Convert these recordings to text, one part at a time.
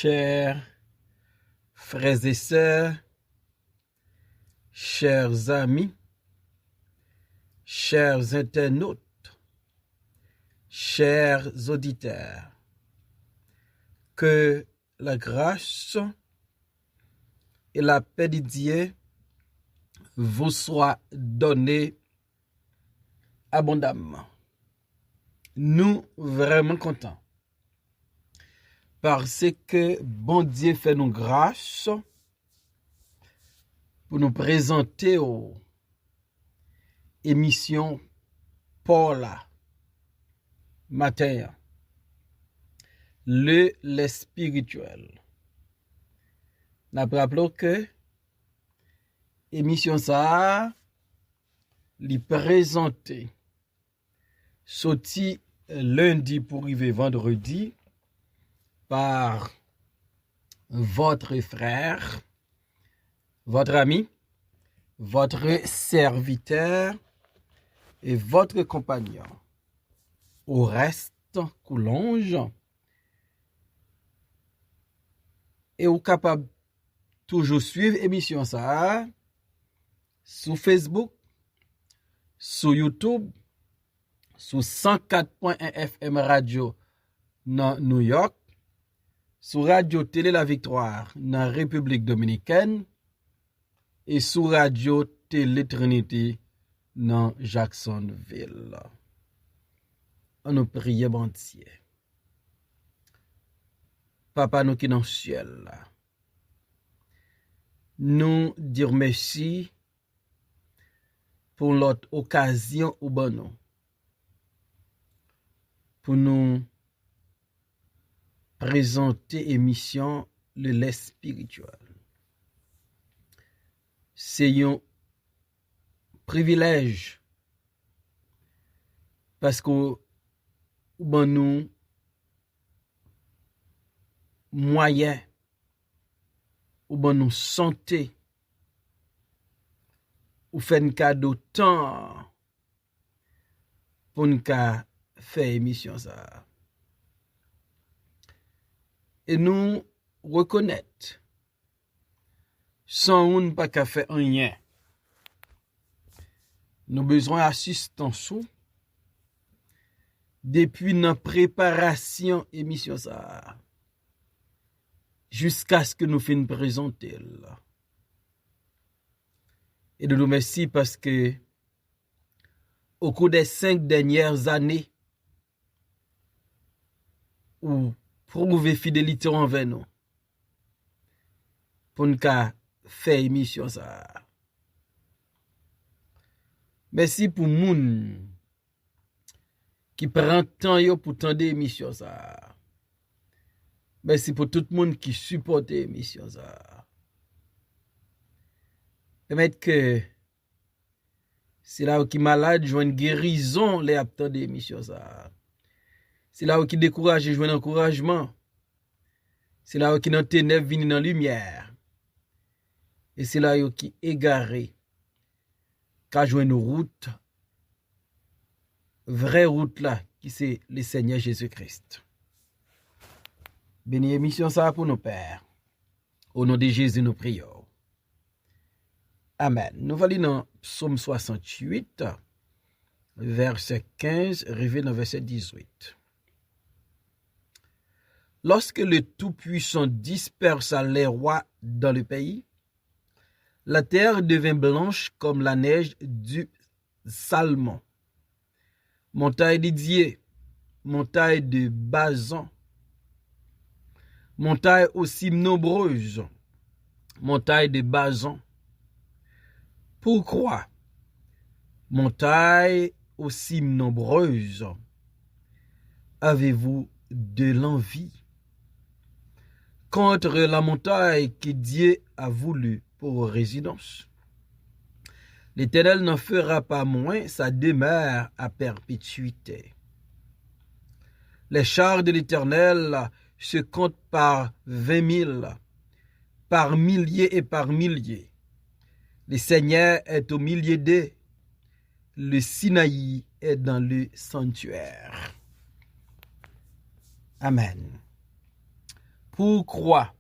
Chers frères et sœurs, chers amis, chers internautes, chers auditeurs, que la grâce et la paix de Dieu vous soient données abondamment. Nous vraiment contents parce que bon Dieu fait nous grâce pour nous présenter aux émissions Paula matin les spirituel. Nous rappelons que émission ça li présenté sorti lundi pour arriver vendredi par votre frère, votre ami, votre serviteur et votre compagnon. Au reste, Coulonge, et vous capable toujours suivre l'émission ça sur Facebook, sur YouTube, sur 104.1 FM radio dans New York, sur Radio Télé La Victoire dans République Dominicaine et sur Radio Télé Trinity dans Jacksonville. On nous prie bon Dieu. Papa nous qui dans le ciel, nous dire merci pour l'autre occasion ou bon pour nous présenter émission le lait spirituel. C'est un privilège parce que bon nous moyen ou bon nous santé ou fait un cadeau temps pour nous faire émission ça. Et nous reconnaître sans on pas qu'à faire rien. Nous besoin d'assistance depuis notre préparation émission ça jusqu'à ce que nous finissons présenter là. Et de nous merci parce que au cours des 5 dernières années où prouver fidélité envers nous pour nous faire émission ça. Merci pour moun qui prend temps yo pour tendre émission ça. Merci pour tout le monde qui supporte l'émission ça. Permettre que c'est là où qui malade joue une guérison les attendre d'émission ça. C'est là où qui décourage joue un encouragement. C'est là où qui dans ténèbres vient dans lumière. Et c'est là où qui égaré qu'a joue une route vraie route là qui c'est le Seigneur Jésus-Christ. Béni émission ça pour nos pères. Au nom de Jésus nous prions. Amen. Nous allons dans Psaume 68 verset 15 arrivé dans verset 18. Lorsque le Tout-Puissant dispersa les rois dans le pays, la terre devint blanche comme la neige du Salmon. Montagne de Dieu, montagne de Bazan, montagne aussi nombreuse, montagne de Bazan. Pourquoi? Montagne aussi nombreuse, avez-vous de l'envie contre la montagne que Dieu a voulu pour résidence? L'Éternel n'en fera pas moins sa demeure à perpétuité. Les chars de l'Éternel se comptent par 20 000, par milliers et par milliers. Le Seigneur est au milieu d'eux. Le Sinaï est dans le sanctuaire. Amen. Pourquoi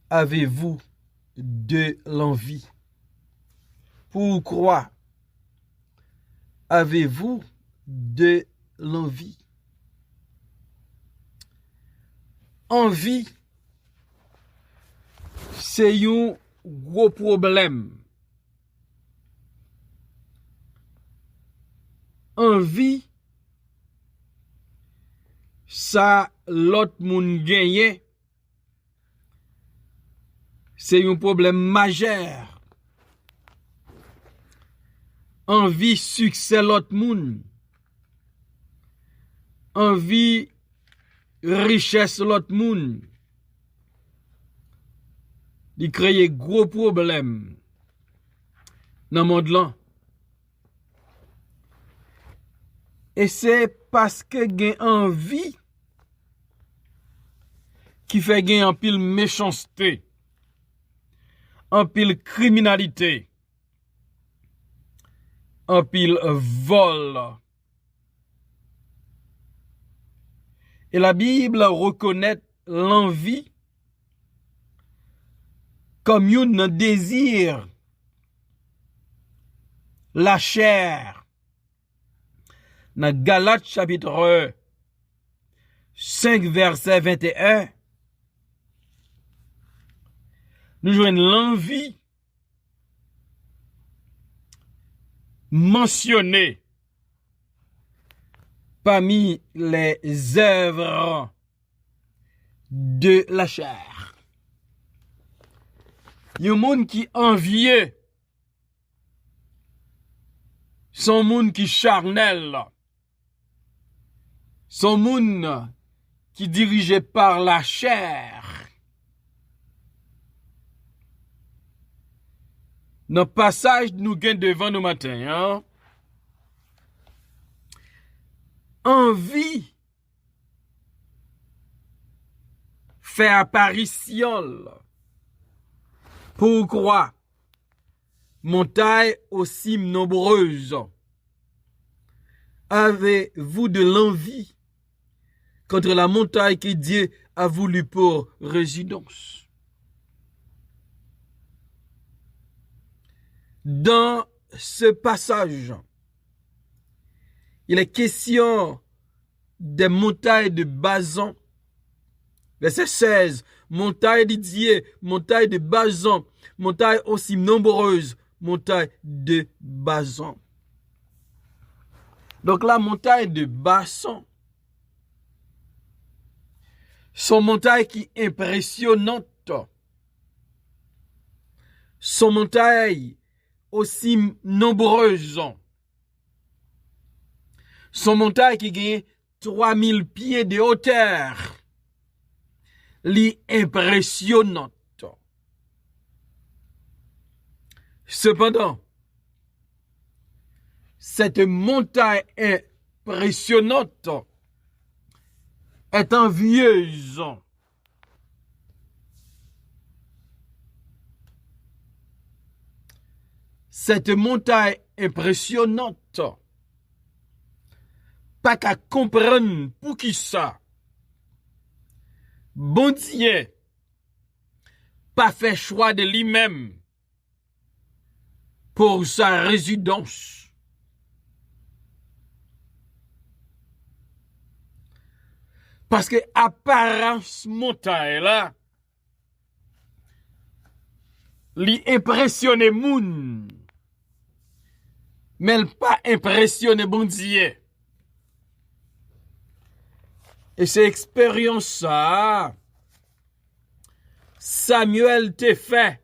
avez-vous de l'envie? Pourquoi avez-vous de l'envie? Envie, c'est un gros problème. Envie, ça l'autre monde gagne. C'est un problème majeur. Envie succès l'autre monde. Envie richesse l'autre monde. Il crée gros problème dans le monde là. Et c'est parce que gen envie qui fait gen en pile méchanceté, en pile criminalité, en pile vol. Et la Bible reconnaît l'envie comme un désir, la chair. Dans Galates chapitre 5 verset 21, nous joignons l'envie mentionnée parmi les œuvres de la chair. Il y a un monde qui envieux, son monde qui charnel, son monde qui dirigé par la chair. Dans le passage nous gagnons devant nous matin, envie fait apparition. Pourquoi? Montagne aussi nombreuse. Avez-vous de l'envie contre la montagne que Dieu a voulu pour résidence? Dans ce passage, il est question des montagnes de Bazan. Verset 16, montagne de Dieu, montagne de Bazan, montagne aussi nombreuse, montagne de Bazan. Donc la montagne de Bazan, son montagne qui est impressionnante, son montagne aussi nombreuse, son montagne qui gagne 3000 pieds de hauteur, l'impressionnante. Cependant, cette montagne impressionnante est envieuse. Cette montagne impressionnante, pas qu'à comprendre pour qui ça. Bon Dieu, pas fait choix de lui-même pour sa résidence. Parce que apparence montagne là, li impressionne moun, mais pas impressionne bon Dieu. Et c'est expérience ça, Samuel te fait,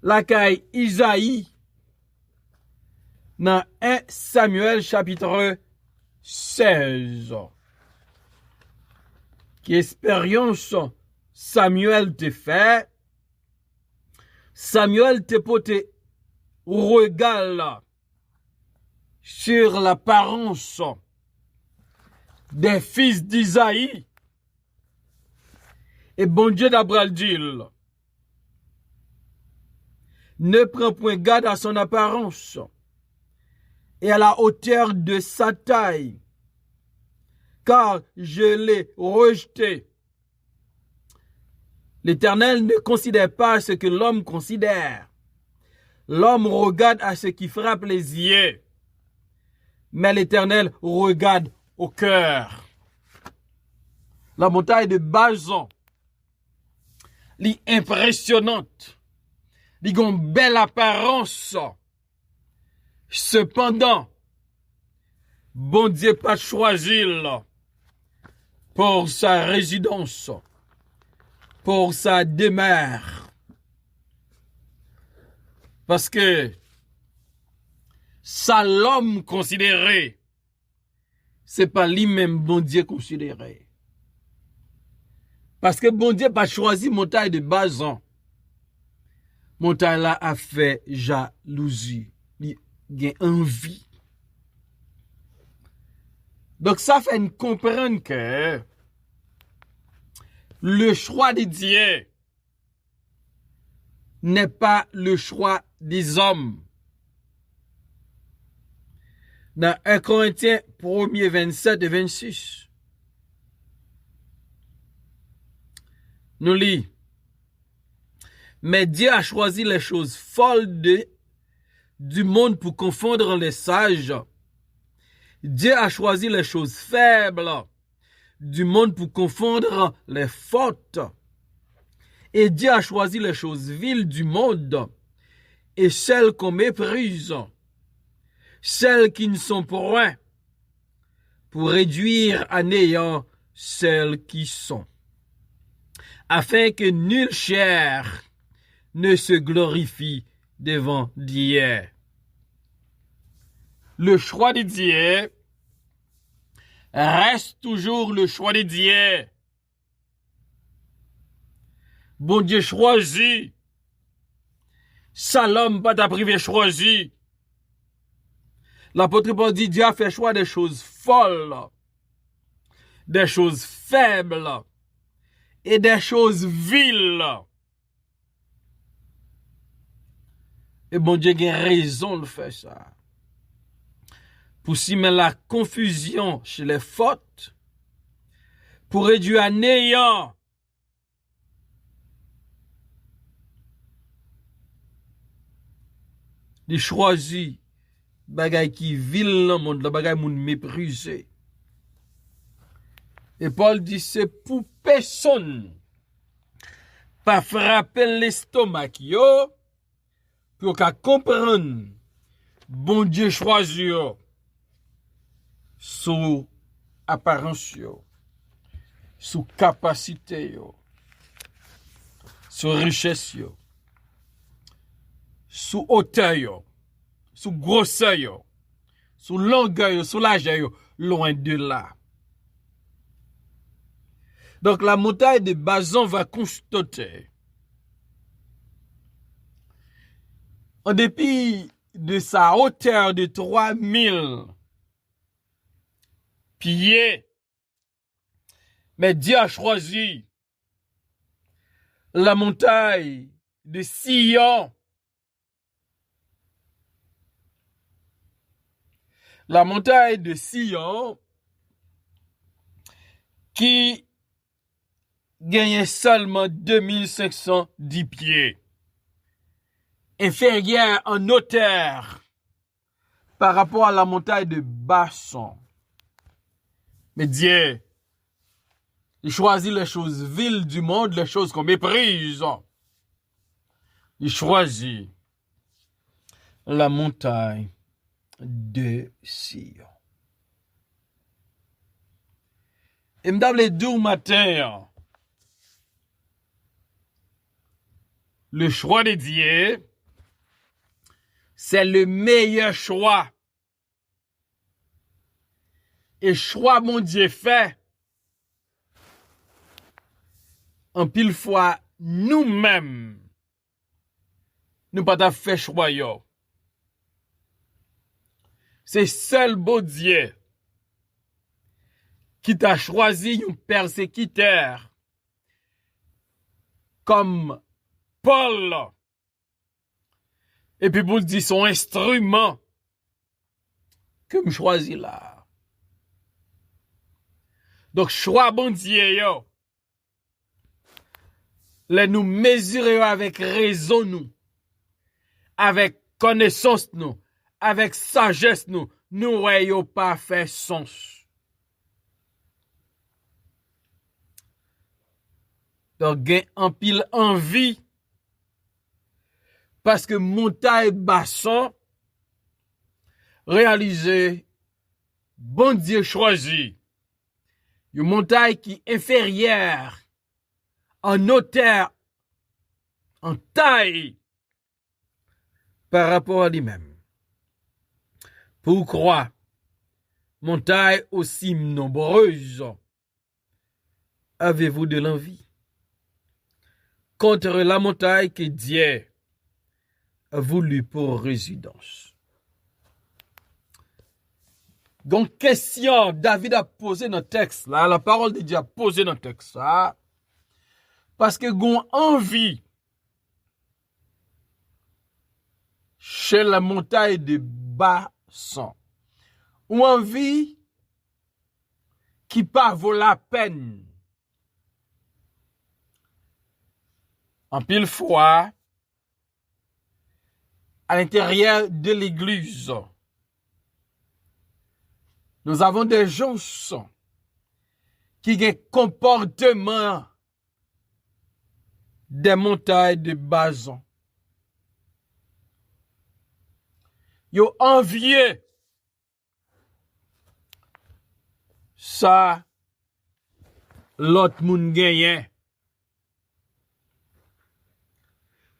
la caille Isaïe, dans 1 Samuel chapitre 16. Qui expérience Samuel te fait, Samuel te pote regard sur l'apparence des fils d'Isaïe. Et bon Dieu d'Abraham dit, ne prends point garde à son apparence et à la hauteur de sa taille, car je l'ai rejeté. L'Éternel ne considère pas ce que l'homme considère. L'homme regarde à ce qui frappe les yeux, mais l'Éternel regarde au cœur. La montagne de Bazan, l'impressionnante, elle a une belle apparence. Cependant, bon Dieu pas choisi pour sa résidence, pour sa demeure. Parce que ça l'homme considéré, c'est pas lui-même bon Dieu considéré. Parce que bon Dieu pas choisi montagne de Bazan. Montagne là a fait jalousie, il a envie. Donc ça fait nous comprendre que le choix de Dieu n'est pas le choix des hommes. Dans 1 Corinthiens 1er 27 et 26, nous lisons, mais Dieu a choisi les choses folles du monde pour confondre les sages. Dieu a choisi les choses faibles du monde pour confondre les fortes. Et Dieu a choisi les choses viles du monde et celles qu'on méprise, celles qui ne sont point, pour réduire à néant celles qui sont, afin que nulle chair ne se glorifie devant Dieu. Le choix de Dieu reste toujours le choix de Dieu. Bon Dieu choisit. Ça l'homme pas t'a privé choisi. L'apôtre Paul dit Dieu a fait choix des choses folles, des choses faibles et des choses viles. Et bon Dieu a raison de faire ça. Pour s'y mettre la confusion chez les fautes, pour réduire à néant il choisit bagay qui vil dans le monde, la bagay moun méprisé. Et Paul dit c'est pour personne pas frapper l'estomac yo pour qu'à comprendre bon Dieu choisi yo sous apparence yo, sous capacité yo, sous richesse yo, sous hauteur yo, sous grosseur yo, sous longueur yo, sous largeur yo, loin de là. Donc la montagne de Bazan va constater, en dépit de sa hauteur de 3000 pieds, mais Dieu a choisi la montagne de Sion. La montagne de Sion qui gagnait seulement 2510 pieds. Inférieur en hauteur par rapport à la montagne de Bazan. Mais Dieu, il choisit les choses viles du monde, les choses qu'on méprise. Il choisit la montagne de Sion. Et m'dame les deux matins, le choix de Dieu, c'est le meilleur choix. Et choix mon Dieu fait, en pile fois, nous-mêmes, nous pas fait choix yo. C'est seul bon Dieu qui t'a choisi un persécuteur comme Paul. Et puis pour dire son instrument que me choisit là. Donc, choix bon Dieu, yo. Les nous mesurer avec raison, nous. Avec connaissance, nous. Avec sagesse, nous. Nous, n'ayons pas fait sens. Donc, gain en pile envie. Parce que montagne basson réalisé, bon Dieu choisi. Une montagne qui est inférieure en hauteur, en taille, par rapport à lui-même. Pour croire, montagne aussi nombreuse, avez-vous de l'envie? Contre la montagne que Dieu a voulu pour résidence. Donc, question, David a posé dans le texte, là, la parole de Dieu a posé dans le texte, ça, parce que gon envie chez la montagne de Bassan, ou envie qui pas vaut la peine. En pile fois, à l'intérieur de l'église, nous avons des gens qui ont un comportement des montagnes de Bassan. Ils ont envié ça, l'autre monde gagne.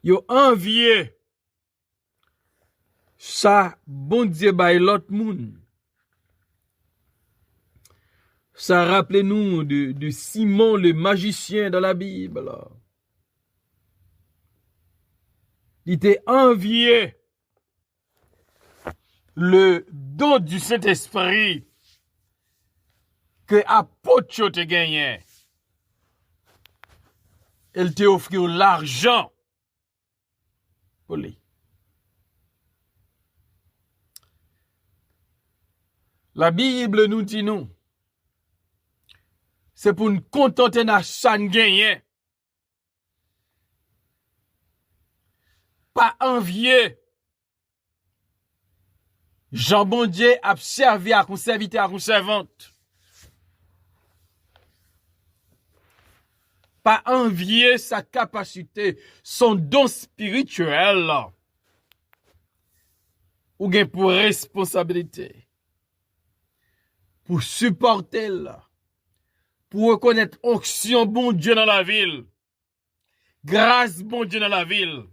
Ils ont envié ça, bon Dieu, by l'autre monde. Ça rappelez-nous de Simon le magicien dans la Bible. Il était envié le don du Saint-Esprit que apôtre te gagné. Il te offert l'argent pour lui. La Bible nous dit nous, c'est pour nous contenter dans chaque gagné. Pas envier. Jean bon Dieu a servi à serviteur, à une servante. Pas envier sa capacité, son don spirituel, ou bien pour responsabilité, pour supporter, pour reconnaître onction bon Dieu dans la ville, grâce bon Dieu dans la ville,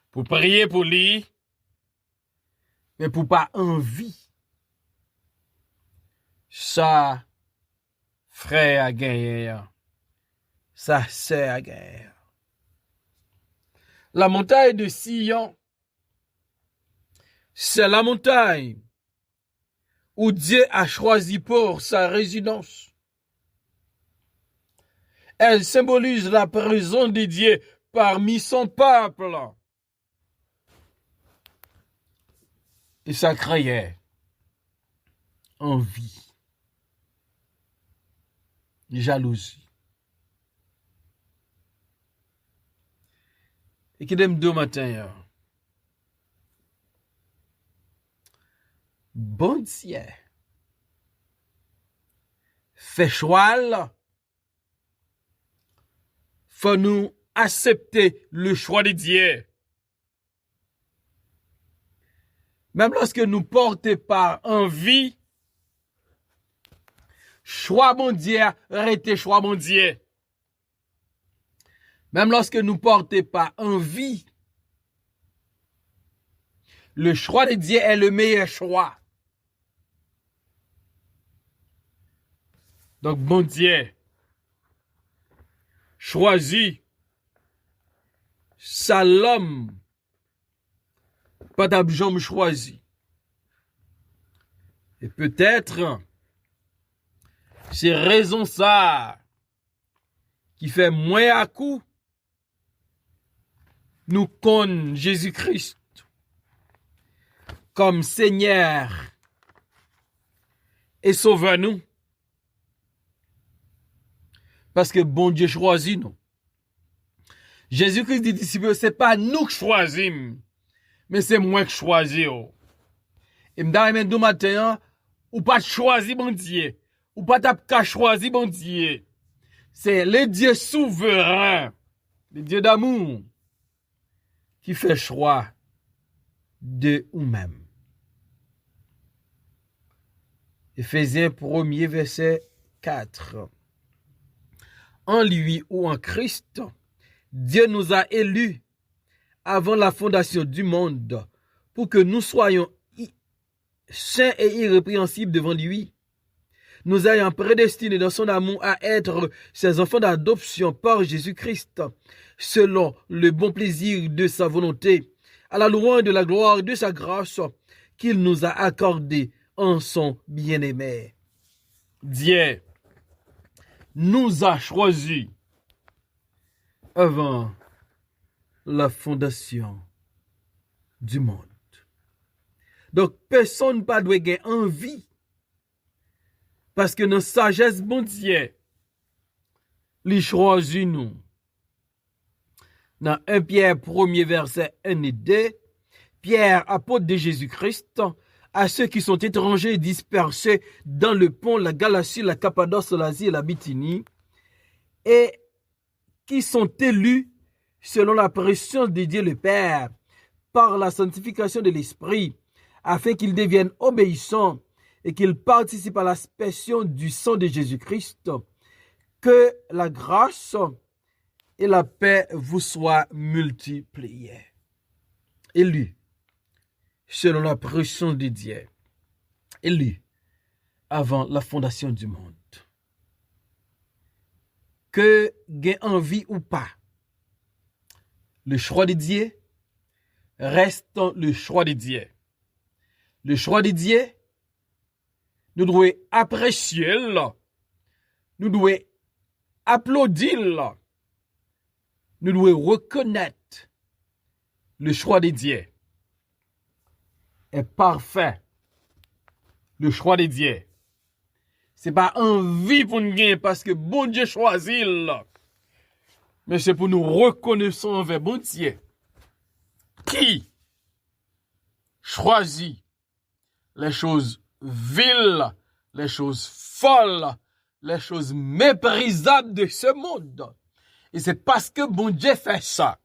pour prier pour lui, mais pour pas envie. Ça, frère à gagner, ça sert à gagner. La montagne de Sion, c'est la montagne où Dieu a choisi pour sa résidence. Elle symbolise la présence de Dieu parmi son peuple. Et ça créait envie, jalousie. Et qui d'aime deux matins, bon Dieu, fait choix, faut nous accepter le choix de Dieu. Même lorsque nous portons par envie, choix bon Dieu, arrêtez choix bon Dieu. Même lorsque nous portons par envie, le choix de Dieu est le meilleur choix. Donc, bon Dieu, choisis ça l'homme, pas ta jambe choisi. Et peut-être, c'est raison ça qui fait moins à coup nous connaissons Jésus-Christ comme Seigneur et Sauveur nous. Parce que bon Dieu choisit nous. Jésus-Christ dit disciples, c'est pas nous qui choisissons, mais c'est moi qui choisis. Et m'dame nous matin, ou pas choisir bon Dieu, ou pas t'as choisir bon Dieu. C'est le Dieu souverain, le Dieu d'amour, qui fait choix de vous-même. Éphésiens 1er verset 4. En lui ou en Christ, Dieu nous a élus avant la fondation du monde pour que nous soyons saints et irrépréhensibles devant lui. Nous ayons prédestinés dans son amour à être ses enfants d'adoption par Jésus-Christ, selon le bon plaisir de sa volonté, à la louange de la gloire de sa grâce qu'il nous a accordée en son bien-aimé. Dieu nous a choisis avant la fondation du monde. Donc, personne pas doit avoir envie. Parce que notre sagesse, bon Dieu, les choisit nous. Dans 1 Pierre 1er verset 1 et 2, Pierre, apôtre de Jésus-Christ, à ceux qui sont étrangers dispersés dans le pont, la Galatie, la Cappadoce, l'Asie et la Bithynie, et qui sont élus selon la préscience de Dieu le Père, par la sanctification de l'Esprit, afin qu'ils deviennent obéissants et qu'ils participent à l'aspersion du sang de Jésus-Christ. Que la grâce et la paix vous soient multipliées. Élus selon la préscience de Dieu. Élus avant la fondation du monde. Que gain envie ou pas, le choix de Dieu reste le choix de Dieu. Le choix de Dieu, nous devons apprécier, nous devons applaudir, nous devons reconnaître le choix de Dieu est parfait. Le choix de Dieu. Ce n'est pas envie pour nous gagner parce que bon Dieu choisit, mais c'est pour nous reconnaître envers bon Dieu qui choisit les choses viles, les choses folles, les choses méprisables de ce monde. Et c'est parce que bon Dieu fait ça,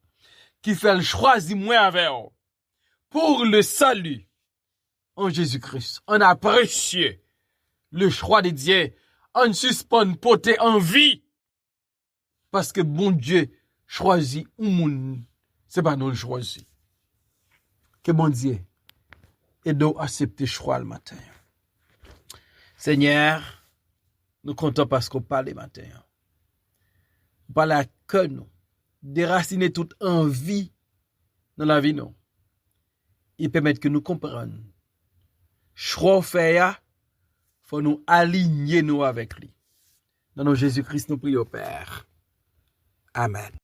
qu'il fait le choisir moi avec eux, pour le salut en Jésus-Christ. On apprécie le choix de Dieu, on suspend porter en vie, parce que bon Dieu choisit ou moun, c'est pas nous le choisir. Que bon Dieu aide nous à accepter le choix le matin. Seigneur, nous comptons parce qu'on parle le matin. On parle à que nous, déraciner toute envie dans la vie, non. Il permet que nous comprenions. Choix fait, faut nous aligner nous avec lui. Dans nos Jésus-Christ, nous prions, Père. Amen.